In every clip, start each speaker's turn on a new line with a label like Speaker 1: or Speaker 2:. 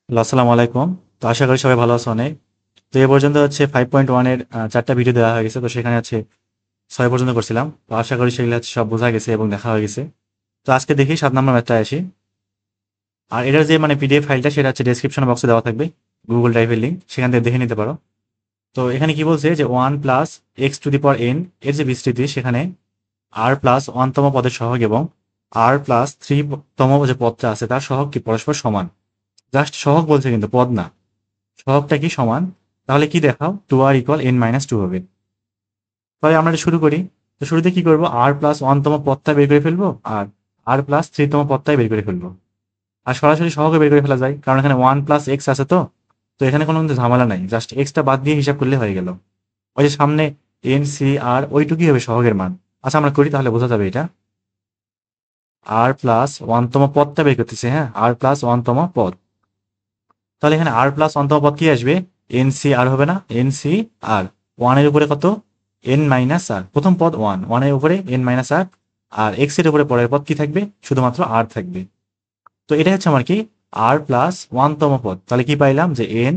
Speaker 1: আসসালামু আলাইকুম। তো আশা করি সবাই ভালো আছো অনেক। তো এ পর্যন্ত হচ্ছে 5.1 এর 4টা ভিডিও দেওয়া হয়ে গেছে। তো সেখানে হচ্ছে 6 পর্যন্ত করছিলাম। তো আশা করি সেগুলো হচ্ছে সব বোঝা গেছে এবং দেখা হয়ে গেছে। তো আজকে দেখি 7 নম্বর ম্যাথটা আসি। আর এটার যে মানে পিডিএফ ফাইলটা সেটা হচ্ছে ডেসক্রিপশন বক্সে দেওয়া থাকবে, গুগল ড্রাইভের লিঙ্ক, সেখান থেকে দেখে নিতে পারো। তো এখানে কি বলছে যে 1 plus x to the power N এর যে বিস্তৃতি, সেখানে আর প্লাস 1 তম পদের সহগ এবং আর প্লাস 3 তম যে পদটা আছে তার সহগ কি পরস্পর সমান। জাস্ট সহগ বলছে, কিন্তু পদ না। সহগটা কি সমান, তাহলে কি দেখাও, টু আর ইকুয়াল এন মাইনাস টু হবে। তাহলে আমরা এটা শুরু করি। তো শুরুতে কি করবো, আর প্লাস ওয়ান তম পদটা বের করে ফেলবো, আর আর প্লাস থ্রি তম পদটাই বের করে ফেলবো। আর সরাসরি সহগে বের করে ফেলা যায়, কারণ এখানে ওয়ান প্লাস এক্স আছে। তো তো এখানে কোনো কিন্তু ঝামেলা নাই, জাস্ট এক্সটা বাদ দিয়ে হিসাব করলে হয়ে গেল। ওই যে সামনে এন সি আর ওইটুকুই হবে সহগের মান। আচ্ছা আমরা করি, তাহলে বোঝা যাবে এটা। আর প্লাস ওয়ান তম পদটা বের করতেছে, হ্যাঁ, আর প্লাস ওয়ান তম পদ। তাহলে এখানে আর প্লাস ওয়ান তম পদ কি আসবে, এন সি আর হবে না, এন সি আর। ওয়ানের উপরে কত, এন মাইনাস আর। প্রথম পদ ওয়ান, ওয়ানের উপরে এন মাইনাস আর। আর এক্স এর উপরে পরের পদ কি থাকবে, শুধুমাত্র আর থাকবে। তো এটা হচ্ছে আমার কি, আর প্লাস ওয়ান তম পদ। তাহলে কি পাইলাম, যে n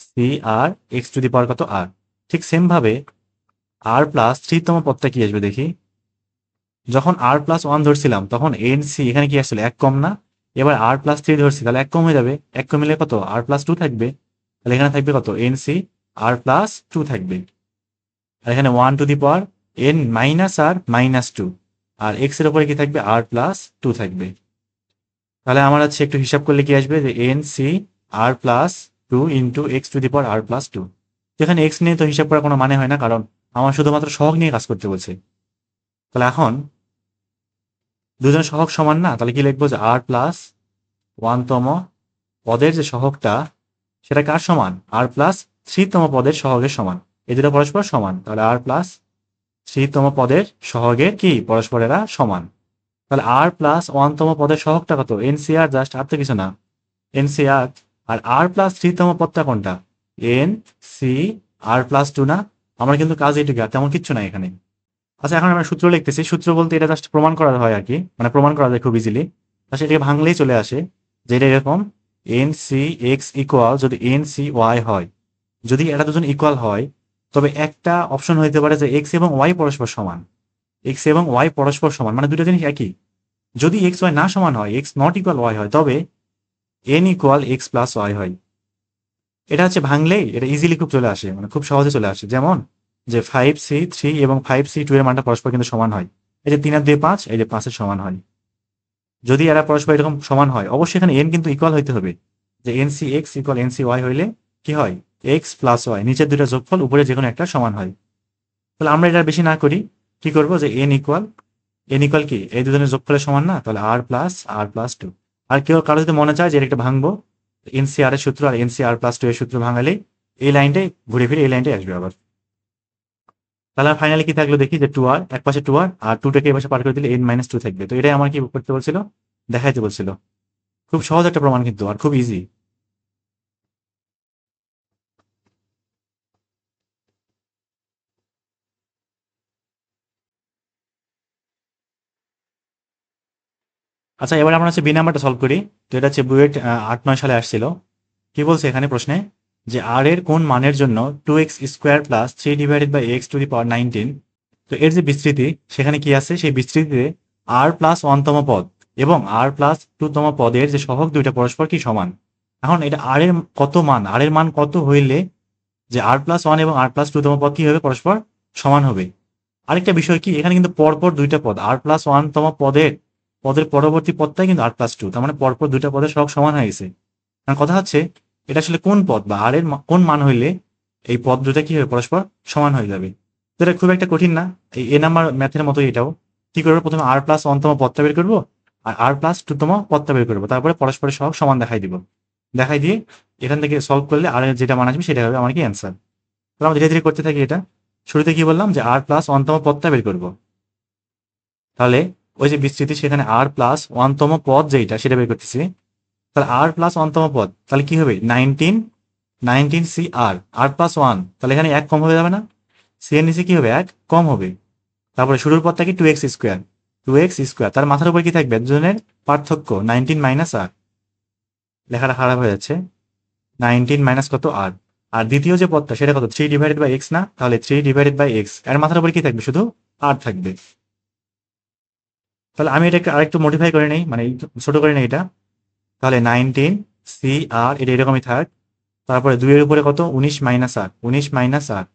Speaker 1: C r x to the power কত আর। ঠিক সেম ভাবে আর প্লাস থ্রি তম পদটা কি আসবে দেখি। যখন আর প্লাস ওয়ান ধরছিলাম তখন এন সি এখানে কি আসছিল, এক কম না। এবার আর প্লাস থ্রি ধরছি, তাহলে এক কম হয়ে যাবে, এক কমিলে কত, আর প্লাস টু থাকবে। তাহলে এখানে থাকবে কত, n C r plus two থাকবে। আর এখানে one to the power n minus r minus two. আর এক্স এর উপরে কি থাকবে, আর প্লাস টু থাকবে। তাহলে আমার হচ্ছে একটু হিসাব করলে কি আসবে, যে n C r plus two into x to the power r plus two. এখানে এক্স নিয়ে তো হিসাব করার কোনো মানে হয় না, কারণ আমার শুধুমাত্র সহগ নিয়ে কাজ করতে বলছে। তাহলে এখন দুজন সহগ সমান না, তাহলে কি লিখবো, যে আর প্লাস ওয়ান তম পদের যে সহগটা, সেটা কার সমান, আর প্লাস থ্রি তম পদের সহগের সমান। এই দুটো পরস্পর সমান, তাহলে আর প্লাস থ্রি তম পদের সহগের কি পরস্পরেরা সমান। তাহলে আর প্লাস ওয়ান তম পদের সহগটা কত, এনসিআর, জাস্ট আর তো কিছু না, এনসিআর। আর আর প্লাস থ্রি তম পদটা কোনটা, N C r plus two না। আমরা কিন্তু কাজ এইটুকু, আর তেমন কিচ্ছু নাই এখানে। আচ্ছা এখন আমরা সূত্র লিখতেছি। সূত্র বলতে এটা জাস্ট প্রমাণ করা হয় আর কি, মানে প্রমাণ করা যায় খুব ইজিলি। এটাকে ভাঙলেই চলে আসে, যে এটা এরকম, এন সি এক্স ইকুয়াল, যদি এন সি ওয়াই হয়, যদি এটা দুজন ইকুয়াল হয়, তবে একটা অপশন হইতে পারে যে এক্স এবং ওয়াই পরস্পর সমান। এক্স এবং ওয়াই পরস্পর সমান মানে দুটো জিনিস একই। যদি এক্স ওয়াই না সমান হয়, এক্স নট ইকুয়াল ওয়াই হয়, তবে n equal x plus y হয়। এটা হচ্ছে ভাঙলেই এটা ইজিলি খুব চলে আসে, মানে খুব সহজে চলে আসে। যেমন যে ফাইভ সি থ্রি এবং ফাইভ সি টু এর মানটা পরস্পর কিন্তু সমান হয়। এই যে তিন আর দুই পাঁচ, এই যে পাঁচের সমান হয়। যদি এরা পরস্পর এরকম সমান হয়, অবশ্যই এখানে এন কিন্তু ইকুয়াল হইতে হবে। যে n c x equal n c y হইলে কি হয়, এক্স প্লাস ওয়াই, নিচের দুইটা যোগফল উপরে যে কোনো একটা সমান হয়। তাহলে আমরা এটা বেশি না করি, কি করবো, যে এন ইকুয়াল কি, এই দুজনের যোগফলের সমান না, তাহলে আর প্লাস টু। আর কেউ কারো যদি মনে চায় যে এটা একটা ভাঙবো, এনসি আর এর সূত্র আর এনসি আর প্লাস টু এর সূত্র ভাঙালেই এই লাইনটাই ঘুরে ফিরে এই লাইনটাই আসবে আবার। তাহলে ফাইনালি কি থাকলো দেখি, যে টু আর এক পাশে টু আর টুটাকে এই পাশে পার করে দিলে এন মাইনাস টু থাকবে। তো এটাই আমার কি করতে বলছিল, দেখাইতে বলছিল। খুব সহজ একটা প্রমাণ কিন্তু, আর খুব ইজি। আচ্ছা এবার আমরা হচ্ছে বি নাম্বারটা সলভ করি। তো এটা হচ্ছে বুয়েট 8-9 সালে আসছিল। কি বলছে এখানে প্রশ্নে, যে আর এর কোন মানের জন্য two x square plus three divided by x to the power 19, তো এর যে বিস্তৃতি সেখানে কি আছে, সেই বিস্তৃতিতে আর প্লাস ওয়ান তম পদ এবং আর প্লাস টু তম পদের যে সহগ দুইটা পরস্পর কি সমান। এখন এটা আর এর কত মান, আর এর মান কত হইলে যে আর প্লাস ওয়ান এবং আর প্লাস টু তম পদ কি হবে, পরস্পর সমান হবে। আরেকটা বিষয় কি, এখানে কিন্তু পরপর দুইটা পদ, আর প্লাস ওয়ান তম পদের পদের পরবর্তী পদটাই কিন্তু আর প্লাস টু, তার মানে পরপর দুইটা পদের সহগ সমান হয়ে গেছে। কারণ কথা হচ্ছে, এটা আসলে কোন পদ বা আর এর কোন মান হইলে এই পদ দুটা কি হবে, পরস্পর সমান হয়ে যাবে। তো এটা খুব একটা কঠিন না, এই এ নাম্বার ম্যাথের মতোই এটাও। কি করবো, প্রথমে আর প্লাস ওয়ান তম পদটা বের করবো, আর আর প্লাস টু তম পদটা বের করবো, তারপরে পরস্পরের সহগ সমান দেখাই দিব। দেখাই দিয়ে এখান থেকে সলভ করলে আর এর যেটা মান আসবে সেটা হবে আমার কি অ্যান্সার। তাহলে আমরা ধীরে ধীরে করতে থাকি এটা। শুরুতে কি বললাম, যে আর প্লাস ওয়ান তম পদটা বের করবো। তাহলে ওই যে বিস্তৃতি, সেখানে আর প্লাস ওয়ান তম পদ যেটা সেটা বের করতেছি। তাহলে আর প্লাস ওয়ান তম পদ, তাহলে কি হবে, নাইনটিন সি আর, আর প্লাস ওয়ান, তাহলে এখানে এক কম হয়ে যাবে না, সি এর নিচে কি হবে, এক কম হবে। তারপরে শুরুর পদটা কি, টু এক্স স্কোয়ার, তার মাথার উপর কি থাকবে, দুজনের পার্থক্য 19 মাইনাস আর। লেখাটা খারাপ হয়ে যাচ্ছে। 19 মাইনাস কত আর, আর দ্বিতীয় যে পদটা সেটা কত 3 ডিভাইডেড বাই এক্স না, তাহলে 3 ডিভাইডেড বাই এক্স এর মাথার উপরে কি থাকবে, শুধু আর থাকবে। তাহলে আমি এটাকে আরেকটু মডিফাই করে নেই, মানে ছোট করে নেই এটা। তাহলে 19 সি আর এটা এরকমই থাক। তারপরে 2 এর উপরে কত 19 মাইনাস আর, 19 মাইনাস আর,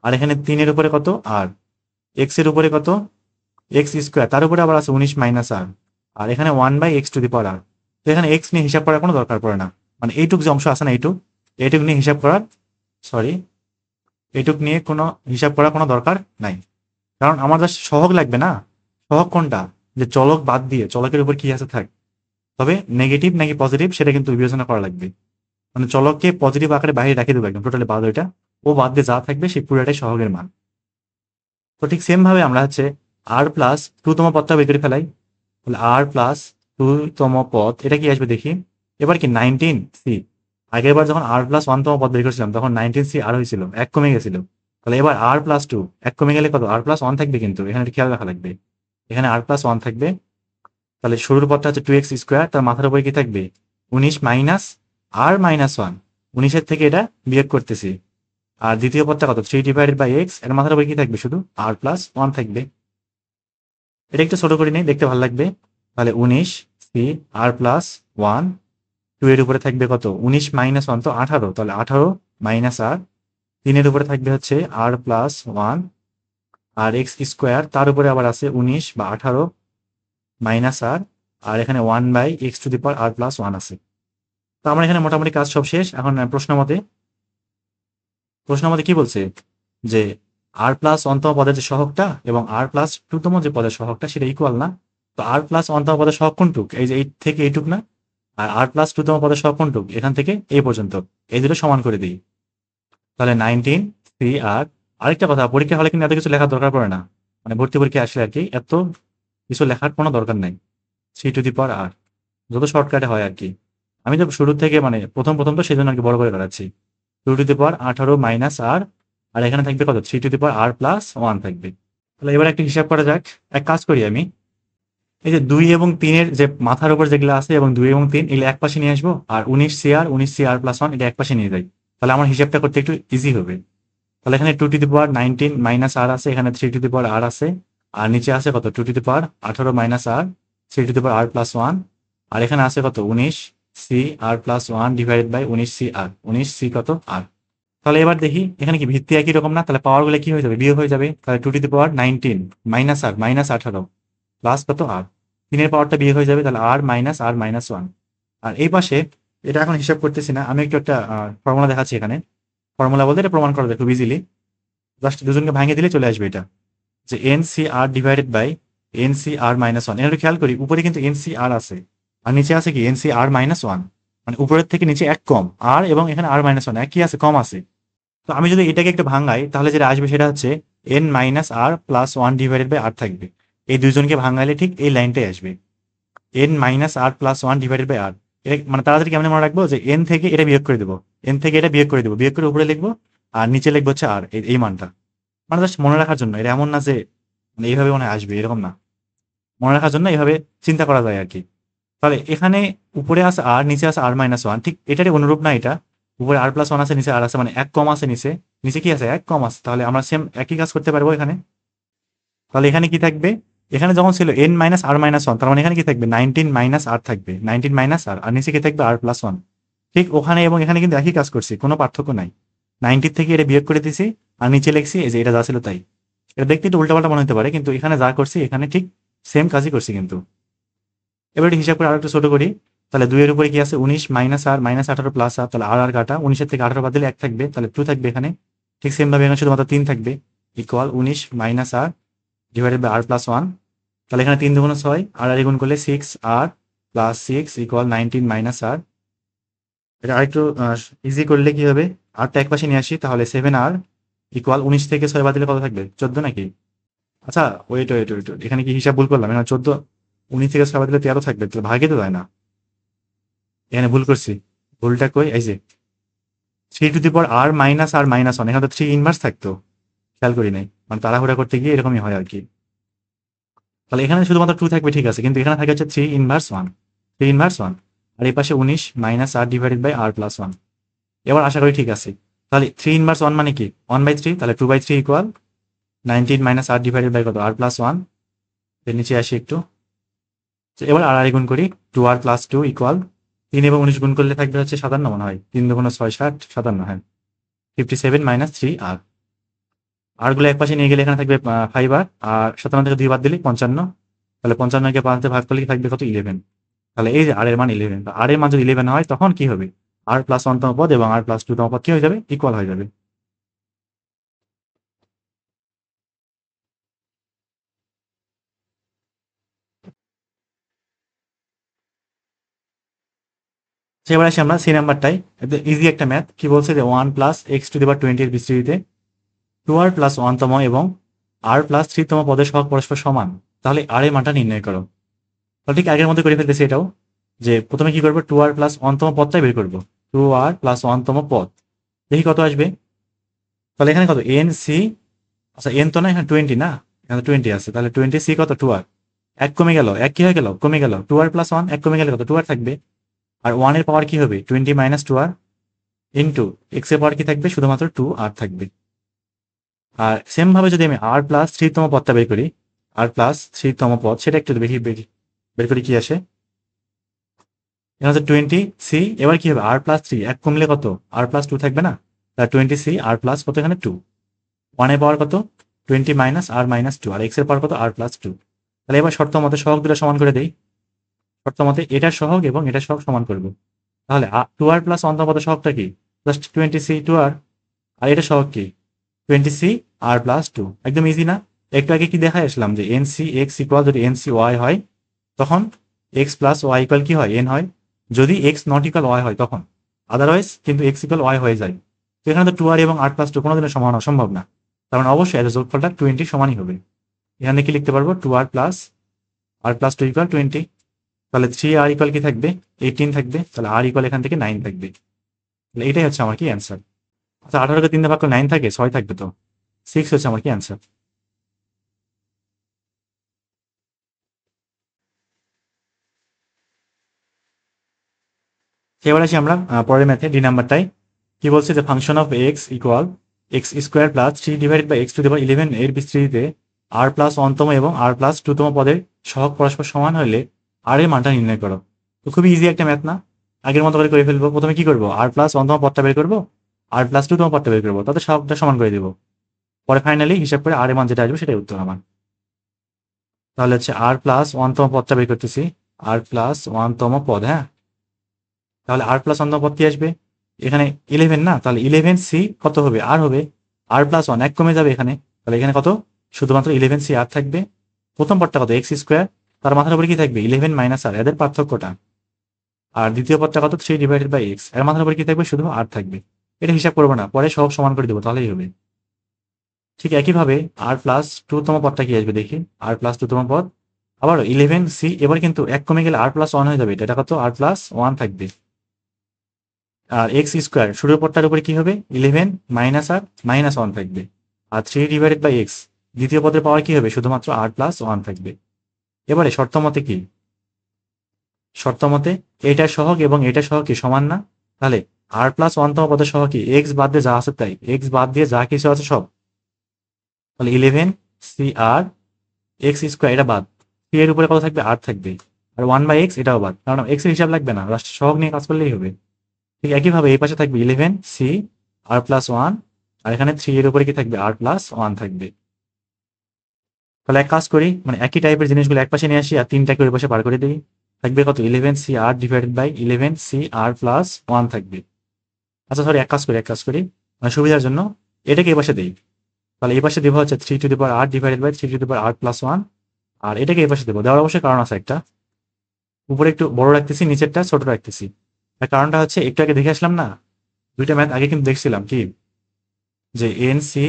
Speaker 1: আর এখানে 3 এর উপরে কত আর, এক্স এর উপরে কত এক্স স্কোয়ার, তার উপরে আবার আছে 19 মাইনাস আর এখানে 1/x⁴ আর। তো এখানে এক্স নিয়ে হিসাব করার কোনো দরকার পড়ে না, মানে এইটুক যে অংশ আছে না, এইটুক নিয়ে হিসাব করার, সরি, এইটুক নিয়ে কোনো হিসাব করার কোনো দরকার নাই। কারণ আমার জাস্ট সহগ লাগবে না। সহগ কোনটা, যে চলক বাদ দিয়ে চলকের উপর কি আছে থাক, তবে নেগেটিভ নাকি পজিটিভ সেটা কিন্তু বিবেচনা করা লাগবে। মানে চলককে পজিটিভ আকারে বাইরে রাখি দেবো একদম টোটালি বাদ, ওইটা ও বাদ দিয়ে যা থাকবে সেই পুরোটাই সহগের মান। তো ঠিক সেম ভাবে আমরা হচ্ছে আর প্লাস 2তম পদটা বের করে ফেলাই। তাহলে আর প্লাস 2তম পদ এটা কি আসবে দেখি। এবার কি 19 সি, আগের বার যখন আর প্লাস 1তম পদ বের করেছিলাম তখন 19 সি আর হয়েছিল, এক কমে গেছিল। তাহলে এবার আর প্লাস 2 এক কমে গেলে কত, আর প্লাস 1 থাকবে, কিন্তু এখানে একটা খেয়াল রাখা লাগবে, এখানে আর প্লাস 1 থাকবে। তাহলে শুরুর পদটা হচ্ছে 2x², তার মাথার উপরে কি থাকবে 19 মাইনাস আর মাইনাস 1, 19-এর থেকে এটা বিয়োগ করতেছি। আর দ্বিতীয় পদটা কত 3 ডিভাইডেড বাই এক্স, এর মাথার উপরে কি থাকবে, শুধু আর প্লাস 1 থাকবে। এটা একটু ছোট করে নেই, দেখতে ভালো লাগবে। তাহলে 19 সি আর প্লাস 1, 2 এর উপরে থাকবে কত 19 মাইনাস 1 তো 18, তাহলে 18 মাইনাস আর, 3 এর উপরে থাকবে হচ্ছে আর প্লাস 1 আর x², তার উপরে আবার আছে 19 বা 18 মাইনাস আর এখানে 1/x⁴ আছে। তো আমার এখানে মোটামুটি কাজ সব শেষ। এখন প্রশ্ন মতে কি বলছে, যে আর প্লাস 1তম পদের যে সহগটা এবং আর প্লাস 2তম যে পদের সহগটা সেটা ইকুয়াল না। তো আর প্লাস 1তম পদের সহগ কোনটুক, এই যে এই থেকে এইটুক না, আর প্লাস 2তম পদের সহগ কোনটুক, এখান থেকে এই পর্যন্ত, এই দুটো সমান করে দিই। তাহলে 19 সি আর, আরেকটা কথা, পরীক্ষা হলে কিন্তু এত কিছু লেখার দরকার পড়ে না, মানে ভর্তি পরীক্ষা আসলে আর কি এত কিছু লেখার কোনো দরকার নাই। c⁴ যত শর্টকাটে হয় আর কি। আমি তো শুরু থেকে মানে প্রথম প্রথম তো সেই জন্য আর কি বড় করে করাচ্ছি। 2⁻18 মাইনাস আর এখানে থাকবে কত 3⁻r প্লাস 1 থাকবে। তাহলে এবার একটা হিসাব করা যাক। এক কাজ করি আমি, এই যে 2 এবং 3 এর যে মাথার উপর যেগুলো আছে এবং 2 এবং 3 এগুলো এক পাশে নিয়ে আসবো, আর 19 cr প্লাস 1 এটা এক পাশে নিয়ে যাই, তাহলে আমার হিসাবটা করতে একটু ইজি হবে। তাহলে এখানে 2⁻19 মাইনাস আর আছে, এখানে 3⁻r আছে, আর নিচে আছে কত 2⁻18 মাইনাস আর, 3⁻r প্লাস 1, আর এখানে আছে কত 19 c r plus 1 divided by 19 c r, 19 c কত আর। তাহলে এবার দেখি এখানে কি ভিত্তি একই রকম না, তাহলে পাওয়ার গুলো কি হয়ে যাবে, বিয়োগ হয়ে যাবে। তাহলে 2⁻19 মাইনাস আর মাইনাস 18 প্লাস কত আর, 3 এর পাওয়ারটা বিয়োগ হয়ে যাবে, তাহলে আর মাইনাস 1। আর এই পাশে এটা এখন হিসাব করতেছি না, আমি একটু একটা ফর্মুলা দেখাচ্ছি এখানে। ফর্মুলা বলতে এটা প্রমাণ করা যায় খুব ইজিলি, জাস্ট দুজনকে ভাঙিয়ে দিলে চলে আসবে এটা, যে NCR ডিভাইডেড বাই NCR-1। এটা খেয়াল করি উপরে কিন্তু NCR আছে আর নিচে আছে কি NCR-1, মানে উপরের থেকে নিচে এক কম, আর এবং এখানে R-1 এক কি আছে, কম আছে। তো আমি যদি এটাকে একটু ভাঙাই তাহলে যেটা আসবে সেটা হচ্ছে N-R+1 ডিভাইডেড বাই আর থাকবে। এই দুজনকে ভাঙাইলে ঠিক এই লাইনটাই আসবে, N-R+1 ডিভাইডেড বাই আর। এটা মানে তাড়াতাড়ি কেমন মনে রাখবো, যে এন থেকে এটা বিয়োগ করে দেবো, এন থেকে এটা বিয়োগ করে দেবো, বিয়োগ করে উপরে লিখবো, আর নিচে লিখবো হচ্ছে আর, এই মানটা। মানে জাস্ট মনে রাখার জন্য, এটা এমন না যে মানে এইভাবে মনে হয় আসবে, এরকম না, মনে রাখার জন্য এইভাবে চিন্তা করা যায় আর কি। তাহলে এখানে উপরে আছে আর, নিচে আছে R-1, ঠিক এটারই অনুরূপ না এটা, উপরে R+1 আছে, নিচে আর আছে, মানে এক কম আছে নিচে, নিচে কি আছে এক কম আছে, তাহলে আমরা সেম একই কাজ করতে পারবো এখানে। তাহলে এখানে কি থাকবে, এখানে যখন ছিল N-R-1, তার মানে এখানে কি থাকবে 19 মাইনাস আর থাকবে, 19 মাইনাস আর নিচে কি থাকবে R+1। ঠিক ওখানে এবং এখানে কিন্তু একই কাজ করছি, কোনো পার্থক্য নাই। 90 থেকে এটা বিয়োগ করে দিছি, আর নিচে লিখছি এই যে এটা যা ছিল তাই। এটা দেখতে একটু উল্টাপাল্টা মনে হতে পারে, কিন্তু এখানে যা করছি এখানে ঠিক সেম কাজই করছি কিন্তু। এবার একটু হিসাব করে আরো একটু ছোট করি। তাহলে 2 এর উপরে কি আছে 19 মাইনাস আর মাইনাস 18 প্লাস আর, তাহলে আর কাটা, 19 এর থেকে 18 বাদ দিলে 1 থাকবে, তাহলে 2 থাকবে এখানে। ঠিক সেম ভাবে এখানে শুধুমাত্র 3 থাকবে, equal 19 minus r divided by R+1। তাহলে এখানে 3 2 6, আর গুণ করলে 6 আর প্লাস 6 ইকুয়াল 19 মাইনাস আর। এটা আরেকটু ইজি করলে কি হবে, আরটা এক পাশে নিয়ে আসি, তাহলে 7 আর ইকুয়াল 19 থেকে 6 বাদ দিলে কত থাকবে 14 নাকি। আচ্ছা ওয়েট, এখানে কি হিসাব ভুল করলাম, এখানে 14, 19 থেকে 6 বাদ দিলে 13 থাকবে, তাহলে ভাগে তো যায় না, এখানে ভুল করছি। ভুলটা কই, এই যে 3⁻r-1, এখানে তো 3 ইনভার্স থাকতো, খেয়াল করি নাই, মানে তাড়াহুড়া করতে গিয়ে এরকমই হয় আর কি। তাহলে এখানে শুধুমাত্র 2 থাকবে, ঠিক আছে, কিন্তু এখানে থাকে হচ্ছে 3 ইনভার্স 1, আর এই পাশে 19 minus r divided by R+1। এবার আশা করি ঠিক আছে। তাহলে 3 ইনভার্স 1 মানে কি 1/3, তাহলে 2/3 ইকুয়াল 19 - r ডিভাইডেড বাই কত r প্লাস 1। এর নিচে আসি একটু। তো এবার আর গুণ করি, 2r প্লাস 2 ইকুয়াল 3 এবং 19 গুণ করলে থাকবে হচ্ছে 57 মনে হয়, 3 2 6 60 57, হ্যাঁ 57 - 3r। আর গুলো এক পাশে নিয়ে গেলে এখানে থাকবে 5r, আর 57 থেকে 2 বাদ দিলে 55, তাহলে 55 কে 5 দিয়ে ভাগ করলে কি থাকবে কত 11। তাহলে এই যে আর এর মান 11, আর এর মান যদি 11 হয় তখন কি হবে, আর প্লাস 1 তম পদ এবং আর প্লাস 2 তম পদ কি হয়ে যাবে, ইকুয়াল হয়ে যাবে। এবার আসি আমরা সি নাম্বারটাই, ইজি একটা ম্যাথ। কি বলছে যে 1 প্লাস এক্স টু দি পাওয়ার 20 এর বিস্তৃতিতে 2r প্লাস 1 তম এবং r প্লাস 3 তম পদের সহগ পরস্পর সমান, তাহলে আর এর মানটা নির্ণয় করো। তাহলে ঠিক আগের মধ্যে করে ফেলতেছি এটাও, যে প্রথমে কি করবো 2r প্লাস 1 তম পদটাই বের করবো, 2r প্লাস 1 তম পদ, দেখি কত আসবে। তাহলে এখানে কত এন সি, আচ্ছা এন তো না, এখানে 20 না, এখানে 20 আছে, তাহলে 20 সি কত 2r, এক কমে গেল, এক কি হয়ে গেল কমে গেল, 2r প্লাস 1 এক কমে গেলে কত 2r থাকবে, আর 1 এর পাওয়ার কি হবে 20 মাইনাস 2r ইন্টু এক্স এর পাওয়ার কি থাকবে শুধুমাত্র 2r থাকবে। আর সেম ভাবে যদি আমি আর প্লাস 3 তম পদটা বের করি, আর প্লাস 3 তম পদ সেটা একটু বেশি বের করি, কি আসে এখানে হচ্ছে 20 সি, এবার কি হবে আর প্লাস 3 এক কমলে কত আর প্লাস 2 থাকবে না, তাহলে 20 সি আর প্লাস কত এখানে 2, 1 এর পাওয়ার কত 20 মাইনাস আর মাইনাস 2, আর এক্স এর পাওয়ার কত আর প্লাস 2। তাহলে এবার শর্ত মতে সহগ দুটো সমান করে দেই, শর্ত মতে এটার সহগ এবং এটার সহগ সমান করবো। তাহলে 2r প্লাস 1 তম পদের সহগটা কি জাস্ট 20 সি 2r, আর এটা সহগ কি 20 সি আর প্লাস 2, একদম ইজি না। একটু আগে কি দেখাই আসলাম যে এন সি এক্স ইকুয়াল যদি এন সি ওয়াই হয় তখন এক্স প্লাস ওয়াই ইকুয়াল কি হয় এন হয়, যদি এক্স নট ইকুয়াল ওয়াই হয় তখন, আদারওয়াইজ কিন্তু এক্স ইকুয়াল ওয়াই হয়ে যায়। তো এখানে তো 2r এবং r প্লাস 2 কোনোদিনের সমান হওয়া সম্ভব না, তার মানে অবশ্যই এর যোগফলটা 20 সমানই হবে। এখানে কি লিখতে পারবো 2r plus r plus 2 equal 20, তাহলে 3r ইকুয়াল কি থাকবে 18 থাকবে, তাহলে r ইকুয়াল এখান থেকে 9 থাকবে। তাহলে এটাই হচ্ছে আমার কি অ্যান্সার। আচ্ছা 18কে 3 দিয়ে ভাগ করলে 9 থাকে, 6 থাকবে, তো 6 হচ্ছে আমার কি অ্যান্সার। এবার আসি আমরা পরের ম্যাথে ডি নাম্বারটাই। কি বলছে যে function of x equal x square plus 3 divided by x to the power 11 এর বিস্তৃতিতে আর প্লাস 1 তম এবং আর প্লাস 2 তম পদের সহগ পরস্পর সমান হলে আর এর মানটা নির্ণয় করো। তো খুবই ইজি একটা ম্যাথ না, আগের মতো করে ফেলবো। প্রথমে কি করবো আর প্লাস 1 তম পদটা বের করবো, আর প্লাস 2 তম পদটা বের করবো, তাদের সহগটা সমান করে দেবো, পরে ফাইনালি হিসাব করে আর এর মান যেটা আসবে সেটাই উত্তর আমার। তাহলে হচ্ছে আর প্লাস 1 তম পদটা বের করতেছি, আর প্লাস 1 তম পদ, হ্যাঁ তাহলে আর প্লাস 1 তম পদ কি আসবে এখানে 11 না, তাহলে 11 সি কত হবে আর হবে আর প্লাস 1 এক কমে যাবে এখানে, তাহলে এখানে কত শুধুমাত্র 11 সি আর থাকবে। প্রথম পদটা কত এক্স স্কোয়ার, তার মাথার উপরে কি থাকবে 11 মাইনাস আর, এদের পার্থক্যটা। আর দ্বিতীয় পদটা কত 3 ডিভাইডেড বাই এক্স, এর মাথার উপরে কি থাকবে শুধু আর থাকবে। এটা হিসাব করবো না, পরে সব সমান করে দেবো তাহলেই হবে। ঠিক একইভাবে আর প্লাস 2 তম পদটা কি আসবে দেখি, আর প্লাস 2 তম পদ আবার 11 সি, এবার কিন্তু এক কমে গেলে আর প্লাস 1 হয়ে যাবে, এটা কত আর প্লাস 1 থাকবে। আর এক্স স্কোয়ার শুরুর পদটার উপরে কি হবে 11 মাইনাস আর মাইনাস 1 থাকবে, আর 3 ডিভাইডেড বাই এক্স দ্বিতীয় পদের পাওয়ার কি হবে শুধুমাত্র আর প্লাস 1 থাকবে। এবারে শর্ত মতে কি, শর্ত মতে এটার সহগ এবং এটার সহগ কি সমান না, তাহলে আর প্লাস 1 তম পদের সহগ কি এক্স বাদ দিয়ে যা আছে তাই, এক্স বাদ দিয়ে যা কিছু আছে সব, তাহলে 11 সি আর এক্স স্কোয়ার এটা বাদ, সি এর উপরে কত থাকবে আর থাকবে, আর 1 বাই এক্স এটাও বাদ, কারণ এক্স এর হিসাব লাগবে না, লাস্ট সহগ নিয়ে কাজ করলেই হবে। ঠিক একইভাবে এই পাশে থাকবে 11 সি আর প্লাস 1, আর এখানে 3 এর উপরে কি থাকবে আর প্লাস 1 থাকবে। তাহলে এক কাজ করি, মানে একই টাইপের জিনিসগুলো এক পাশে নিয়ে আসি আর তিনটাকে ওই পাশে বার করে দিই, থাকবে কত 11 c r divided by 11 c r plus 1 থাকবে। আচ্ছা সরি এক কাজ করি মানে সুবিধার জন্য এটাকে এই পাশে দিই, তাহলে এই পাশে দেবো হচ্ছে 3 to the power r divided by 3 to the power r plus 1, আর এটাকে এই পাশে দেবো, দেওয়ার অবশ্যই কারণ আছে একটা, উপরে একটু বড় রাখতেছি নিচেরটা ছোট রাখতেছি। তার কারণটা হচ্ছে একটু আগে দেখে আসলাম না, দুইটা ম্যাথ আগে কিন্তু দেখছিলাম কি, যে n C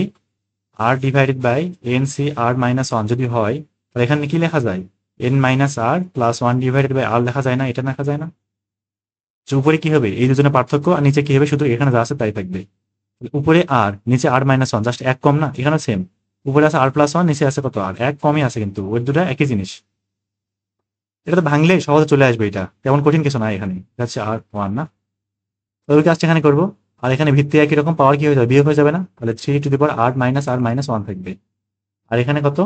Speaker 1: r divided by n C r minus 1 যদি হয় তাহলে এখানে কি লেখা যায় n minus r plus 1 divided by r লেখা যায় না, এটা লেখা যায় না। তো উপরে কি হবে এই দুজনের পার্থক্য, আর নিচে কি হবে শুধু এখানে যা আছে তাই থাকবে, উপরে আর নিচে আর মাইনাস 1 জাস্ট এক কম না, এখানে সেম, উপরে আছে আর প্লাস 1 নিচে আছে কত আর এক কমই আছে, কিন্তু ওই দুটা একই জিনিস। এটা তো ভাঙলে সহজে চলে আসবে, এটা তেমন কঠিন কিছু নাই, এখানে এটা হচ্ছে আর 1 না। তো ওই কাজটা এখানে করবো, আর এখানে ভিত্তি একই রকম, পাওয়ার কি হয়ে যাবে, বিয়োগ হয়ে যাবে না? তাহলে 3 টু দি পাওয়ার r -1 থাকবে। আর এখানে কত,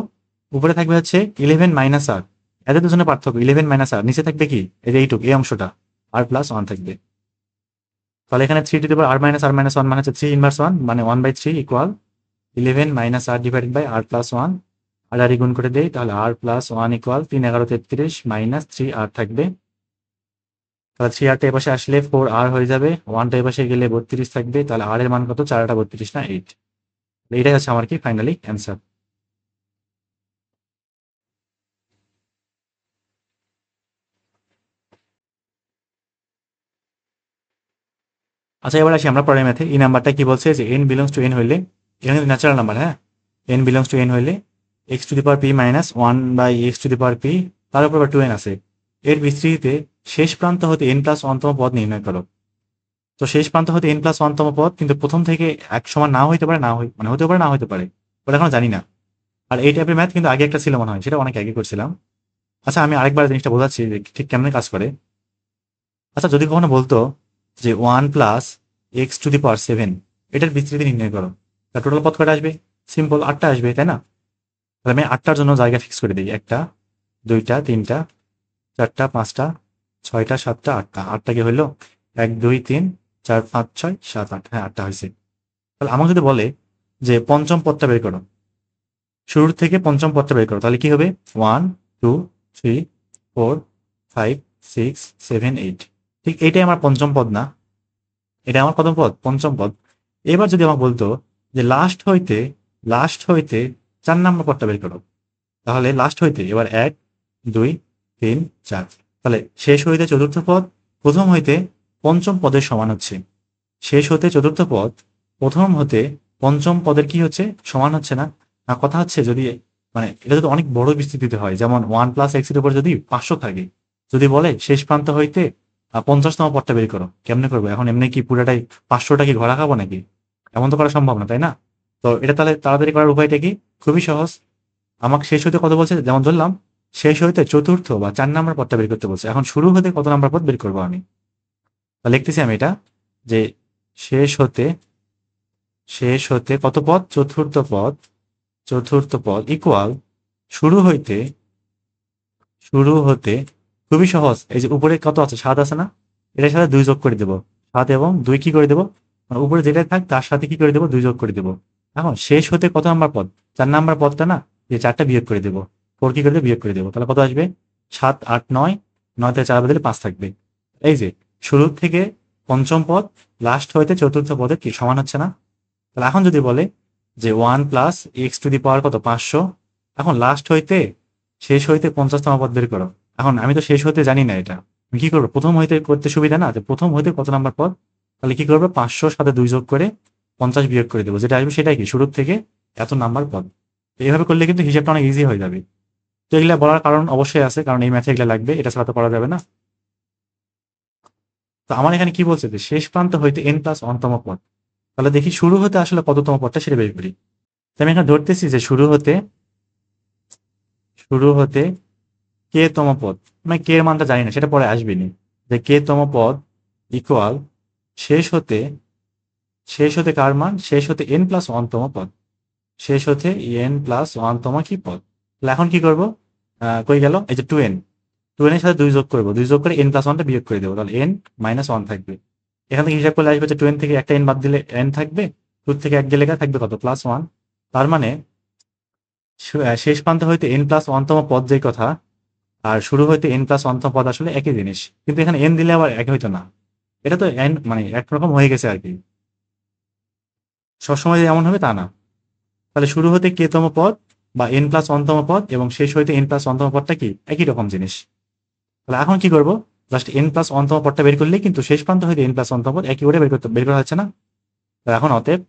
Speaker 1: উপরে থাকবে হচ্ছে 11 - r, এদের দুজনে পার্থক্য 11 - r, নিচে থাকবে কি এই যে এইটুক, এই অংশটা r+1 থাকবে। তাহলে এখানে 3 to the power r - r - 1 মানে হচ্ছে 3 ইনভার্স 1, মানে 1/3 equal 11 - r divided by r+1। আর আর গুণ করে দেই, তাহলে r+1 ইকুয়াল 3 × 11 = 33 মাইনাস 3r থাকবে। তাহলে 3r টা এপাশে আসলে 4r হয়ে যাবে, 1টা এপাশে গেলে 32 থাকবে। তাহলে r এর মান কত, 4 × 32 না 8। এইটাই হচ্ছে আমার কি ফাইনালি অ্যান্সার। আচ্ছা, এবার আসি আমরা পরের ম্যাথে। এই নাম্বারটা কি বলছে যে n বিলংস টু n হইলে, এখানে কিন্তু ন্যাচারাল নাম্বার, হ্যাঁ, n বিলংস টু n হইলে x⁻p - 1/x⁻p তার উপর আবার 2n আছে, এর বিস্তৃতিতে শেষ প্রান্ত হতে n+1তম পদ নির্ণয় করো। তো শেষ প্রান্ত হতে n+1তম পদ কিন্তু প্রথম থেকে এক সমান না হইতে পারে, মানে হতে পারে না হইতে পারে, ওটা এখনো জানি না। আর এই টাইপের ম্যাথ কিন্তু আগে একটা ছিল মনে হয়, সেটা অনেক আগে করছিলাম। আচ্ছা, আমি আরেকবার জিনিসটা বোঝাচ্ছি যে ঠিক কেমন কাজ করে। আচ্ছা, যদি কখনো বলতো যে 1 + x⁻7 এটার বিস্তৃতি নির্ণয় করো, তার টোটাল পদ কয়টা আসবে? সিম্পল, 8টা আসবে, তাই না? তাহলে আমি 8টার জন্য জায়গা ফিক্স করে দিই, 1টা 2টা 3টা 4টা 5টা 6টা 7টা 8টা। 8টা কি হইলো? 1 2 3 4 5 6 7 8, হ্যাঁ 8টা হয়েছে। তাহলে আমাকে যদি বলে যে পঞ্চম পদটা বের করো, শুরুর থেকে পঞ্চম পদটা বের করো, তাহলে কি হবে? 1 2 3 4 5 6 7 8। ঠিক এইটাই আমার পঞ্চম পদ না? এটা আমার কত পদ? পঞ্চম পদ। এবার যদি আমাকে বলতো যে লাস্ট হইতে 4 নম্বর পদটা বের করো, তাহলে লাস্ট হইতে এবার 1 2 3 4, তাহলে শেষ হইতে চতুর্থ পদ প্রথম হইতে পঞ্চম পদের সমান হচ্ছে। শেষ হতে চতুর্থ পদ প্রথম হতে পঞ্চম পদের কি হচ্ছে, সমান হচ্ছে না? না, কথা হচ্ছে যদি মানে এটা যদি অনেক বড় বিস্তৃতিতে হয়, যেমন 1+x এর উপর যদি 500 থাকে, যদি বলে শেষ প্রান্ত হইতে 50তম পদটা বের করো, কেমনে করবো এখন? এমনি কি পুরাটাই 500টা কি ঘোরা খাবো নাকি? এমন তো করা সম্ভব না, তাই না? তো এটা তাহলে তাড়াতাড়ি করার উপায়টা কি? খুবই সহজ। আমাকে শেষ হইতে কত বলছে, যেমন ধরলাম শেষ হইতে চতুর্থ বা 4 নম্বর পদটা বের করতে বলছে। এখন শুরু হতে কত নাম্বার পদ বের করবো আমি? তা লিখতেছি আমি এটা, যে শেষ হতে কত পদ? চতুর্থ পদ ইকুয়াল শুরু হতে খুবই সহজ। এই যে উপরে কত আছে, 7 আছে না? এটার সাথে 2 যোগ করে দেবো। 7 এবং 2 কি করে দেবো, মানে উপরে যেটাই থাক তার সাথে কি করে দেবো, 2 যোগ করে দেবো। এখন শেষ হতে কত নাম্বার পদ? 4 নাম্বার পদটা না, যে 4টা বিয়োগ করে দেবো। 4 কি করে দেবো, বিয়োগ করে দেবো। তাহলে কত আসবে? 7 8 9, 9 থেকে 4 বদলে 5 থাকবে। এই যে শুরু থেকে পঞ্চম পদ লাস্ট হইতে চতুর্থ পদের কি সমান হচ্ছে না? তাহলে এখন যদি বলে যে 1+x⁻, কত 500, এখন লাস্ট হইতে শেষ হইতে 50তম পদ বের করো। এখন আমি তো শেষ হইতে জানি না, এটা আমি কি করবো? প্রথম হইতে করতে সুবিধা না, যে প্রথম হইতে কত নাম্বার পদ? তাহলে কি করবো, 500 সাথে 2 যোগ করে 50 বিয়োগ করে দেবো, যেটা আসবে সেটাই কি শুরুর থেকে এত নাম্বার পদ। এইভাবে করলে কিন্তু হিসাবটা অনেক ইজি হয়ে যাবে। তো এগুলা বলার কারণ অবশ্যই আছে, কারণ এই ম্যাথে এগুলা লাগবে, এটা ছাড়া তো করা যাবে না। তো আমার এখানে কি বলছে যে শেষ প্রান্ত হইতে n+1তম পদ, তাহলে দেখি শুরু হতে আসলে কততম পদটা সেটা বের করি। তো আমি এখানে ধরতেছি যে শুরু হতে কে তম পদ, মানে কে এর মানটা জানি না, সেটা পরে আসবেনি। যে কে তম পদ ইকুয়াল শেষ হতে কার মান? শেষ হতে n+1তম পদ, শেষ হতে n+1তম কি পদ। তাহলে এখন কি করবো, কই গেল, এই যে 2n, 2n এর সাথে 2 যোগ করবো, 2 যোগ করে n+1টা বিয়োগ করে দেবো, তাহলে n-1 থাকবে। এখান থেকে হিসাব করলে আসবে যে 2n থেকে একটা n বাদ দিলে n থাকবে, 2 থেকে 1 গেলে থাকবে কত, +1। তার মানে শেষ প্রান্ত হইতে n+1তম পদ যেই কথা, আর শুরু হইতে n+1তম পদ আসলে একই জিনিস, কিন্তু এখানে n দিলে আবার এক হইতো না। এটা তো n মানে একরকম হয়ে গেছে আর কি, সবসময় যে এমন হবে তা না। তাহলে শুরু হতে কে তম পদ বা n+1তম পদ এবং শেষ হইতে n+1তম পদটা কি একই রকম জিনিস। তাহলে এখন কি করবো, জাস্ট n+1তম পদটা বের করলেই কিন্তু শেষ প্রান্ত হইতে n+1তম পদ একই করে বের করা হচ্ছে না? তো এখন অতএব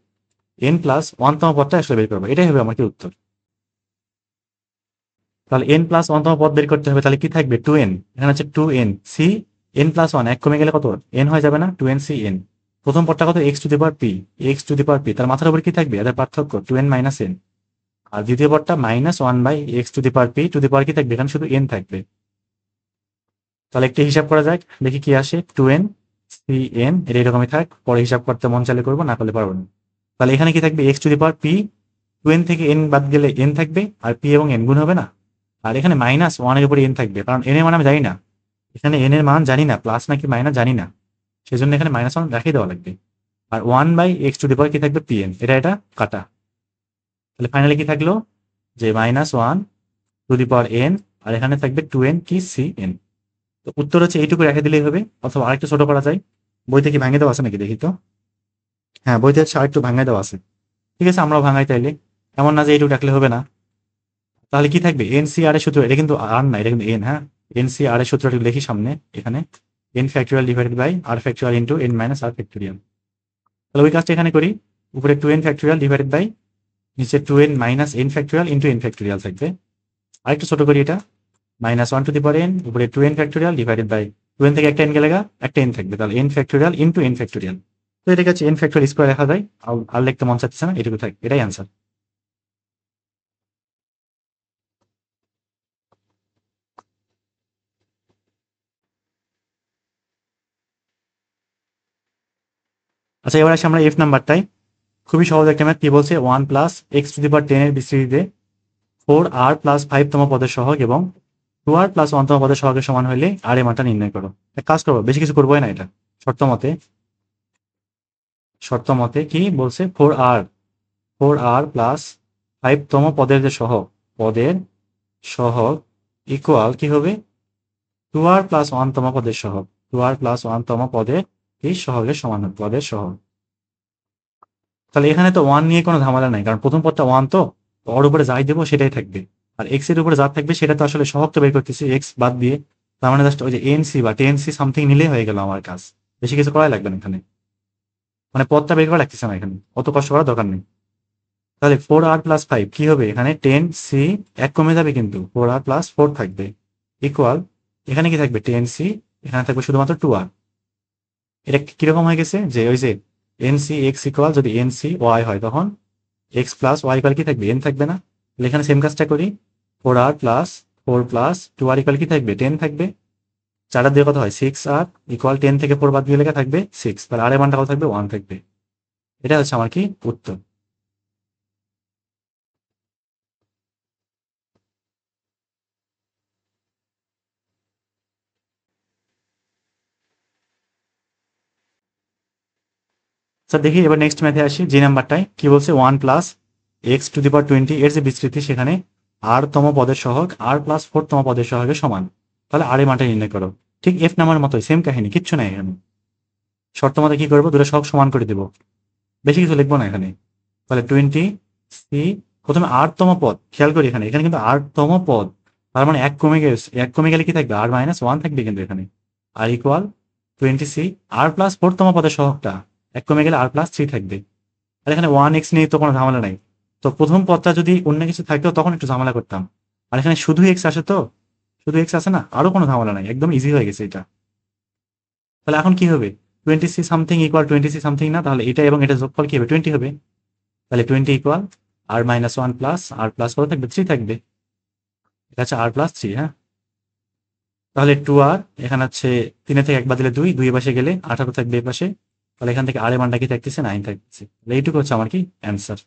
Speaker 1: n+1তম পদটা আসলে বের করবো, এটাই হবে আমার কি উত্তর। তাহলে n+1তম পদ বের করতে হবে, তাহলে কি থাকবে, 2n, এখানে হচ্ছে 2n c n+1, এক কমে গেলে কত n হয়ে যাবে না, 2n c n। প্রথম পদটা কত, x⁻p, তার মাথার উপর কি থাকবে, এদের পার্থক্য 2n - n। আর দ্বিতীয় পদটা -1/x⁻p, কি থাকবে, এখানে শুধু n থাকবে। তাহলে একটু হিসাব করা যাক, দেখি কি আসে। 2n সি এন, এটা এরকমই থাক, পরে হিসাব করতে মন চাইলে করবো, না করলে পারবো না। তাহলে এখানে কি থাকবে, x to the power P, 2n থেকে n বাদ গেলে n থাকবে, আর p এবং n গুণ হবে না। আর এখানে -1 এর উপরে n থাকবে, কারণ n এর মান আমি জানি না, এখানে n এর মান জানি না, প্লাস নাকি মাইনাস জানি না, সেজন্য এখানে -1 রাখিয়ে দেওয়া লাগবে। আর 1/x টু দি পাওয়ার কি থাকবে, pn, এটা কাটা। তাহলে ফাইনালি কি থাকলো, যে -1 টু দি পাওয়ার n, আর এখানে থাকবে 2n কি cn। তো উত্তর হচ্ছে এইটুকু রেখে দিলেই হবে, অথবা আরেকটু ছোট করা যায়। বইতে কি ভাঙে দেওয়া আছে নাকি দেখি তো। হ্যাঁ, বইতে হচ্ছে আরেকটু ভাঙাই দেওয়া আছে। ঠিক আছে, আমরাও ভাঙাই তাইলে, এমন না যে এইটুকু রাখলে হবে না। তাহলে কি থাকবে, এনসিআর এর সূত্র, এটা কিন্তু আর না, এটা কিন্তু এন। হ্যাঁ, এনসিআর এর সূত্রটি লিখি সামনে এখানে, n factorial divided by r factorial into n minus r factorial. তাহলে ওই কাজটা এখানে করি, উপরে 2n ফ্যাক্টোরিয়াল ডিভাইডেড বাই নিচে 2n minus n factorial into n factorial থাকবে। আরেকটু ছোট করি এটা, -1 টু দি পাওয়ার n উপরে 2n factorial divided by 2n থেকে একটা n গেলে একটা n থাকবে, তাহলে n factorial into n factorial. তো এটাকে হচ্ছে n ফ্যাক্টোরিয়াল স্কোয়ার লেখা যায়, আর লিখতে মন চাচ্ছে না, এটুকু থাকবে, এটাই অ্যান্সার। আচ্ছা, এবার আসি আমরা এফ নাম্বারটাই। খুবই সহজ একটা ম্যাথ। কি বলছে, 1 প্লাস এক্স টু দি পাওয়ার 10 এর বিস্তৃতিতে 4r প্লাস 5 তম পদের সহগ এবং 2r প্লাস 1 তম পদের সহগের সমান হলে আর এর মানটা নির্ণয় করো। এক কাজ করবো, বেশি কিছু করবোই না, এটা শর্ত মতে কি বলছে, 4r প্লাস 5 তম পদের সহগ ইকুয়াল কি হবে, 2r প্লাস 1 তম পদের সহগ, 2r প্লাস 1 তম পদের এই সহগের সমান হবে, পদের সহগ। তাহলে এখানে তো 1 নিয়ে কোনো ঝামেলা নাই, কারণ প্রথম পদটা 1, তো ওর উপরে যাই দেবো সেটাই থাকবে। আর এক্স এর উপরে যা থাকবে সেটা তো আসলে সহগ তো বের করতেছি এক্স বাদ দিয়ে, তার মানে জাস্ট ওই যে এনসি বা টেনসি সামথিং নিলেই হয়ে গেল আমার কাজ, বেশি কিছু করাই লাগবে না এখানে, মানে পদটা বের করা লাগতেছে না এখানে, অত কষ্ট করার দরকার নেই। তাহলে 4r+5 কি হবে, এখানে 10c, এক কমে যাবে কিন্তু 4r+4 থাকবে, ইকুয়াল এখানে কি থাকবে 10c, এখানে থাকবে শুধুমাত্র 2r। এটা কিরকম হয়ে গেছে, যে ওই যে এনসি এক্স ইকুয়াল, যদি এনসি ওয়াই হয় তখন এক্স প্লাস ওয়াই ইকুয়াল কি থাকবে, এন থাকবে না। তাহলে এখানে সেম কাজটা করি, 4r+4+2r ইকুয়াল কি থাকবে, 10 থাকবে। 4 দিয়ে কত হয়, 6r ইকুয়াল 10 থেকে 4 বাদ দিয়ে লেখা থাকবে 6, তাহলে আর এর মানটা কত থাকবে, 1 থাকবে। এটা হচ্ছে আমার কি উত্তর। স্যার দেখি এবার নেক্সট ম্যাথে আসি, যে নাম্বারটায় কি বলছে, 1 প্লাস এক্স টু দি পাওয়ার 20 এর যে বিস্তৃতি, সেখানে আর তম পদের সহগ আর প্লাস 4 তম পদের সহগের সমান, তাহলে আর এর মানটা নির্ণয় করো। ঠিক এফ নাম্বার মতোই সেম কাহিনী, কিচ্ছু নাই এখানে। শর্ত মতে কি করবো, দুটো সহগ সমান করে দেবো, বেশি কিছু লিখবো না এখানে। তাহলে 20c, প্রথমে আর তম পদ, খেয়াল করি এখানে, এখানে কিন্তু আর তম পদ, তার মানে এক কমে গেলে কি থাকবে, আর -1 থাকবে কিন্তু এখানে, আর ইকুয়াল 20c, আর প্লাস 4 তম পদের সহগটা এক কমে গেলে আর+3 থাকবে। আর এখানে 1x নিয়ে তো কোনো ঝামেলা নাই, তো প্রথম পদটা যদি অন্য কিছু থাকতো তখন একটু ঝামেলা করতাম, আর এখানে শুধু এক্স আসে, তো শুধু এক্স আসে না, আরো কোনো ঝামেলা নাই, একদম ইজি হয়ে গেছে এটা। তাহলে এখন কি হবে, 20c something equal 20c something না, তাহলে এটা এবং এটা যোগফল কি হবে, 20 হবে। তাহলে 20 ইকুয়াল r-1 প্লাস আর প্লাস কত থাকবে, 3 থাকবে, এটা হচ্ছে r+3। হ্যাঁ, তাহলে 2r, এখানে হচ্ছে 3 থেকে 1 বাদ দিলে 2, 2 পাশে গেলে 18 থাকবে এই পাশে, তাহলে এখান থেকে আর এর মানটা কি থাকতেছে, 9 থাকতেছে। তাহলে এইটুকু হচ্ছে আমার কি অ্যান্সার।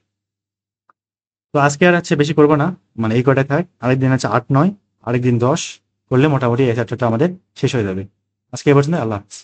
Speaker 1: তো আজকে আর হচ্ছে বেশি করবো না, মানে এই কয়টা থাক, আরেকদিন হচ্ছে 8, 9, আরেকদিন 10 করলে মোটামুটি এই চ্যাপ্টারটা আমাদের শেষ হয়ে যাবে। আজকে এ পর্যন্ত, আল্লাহ হাফেজ।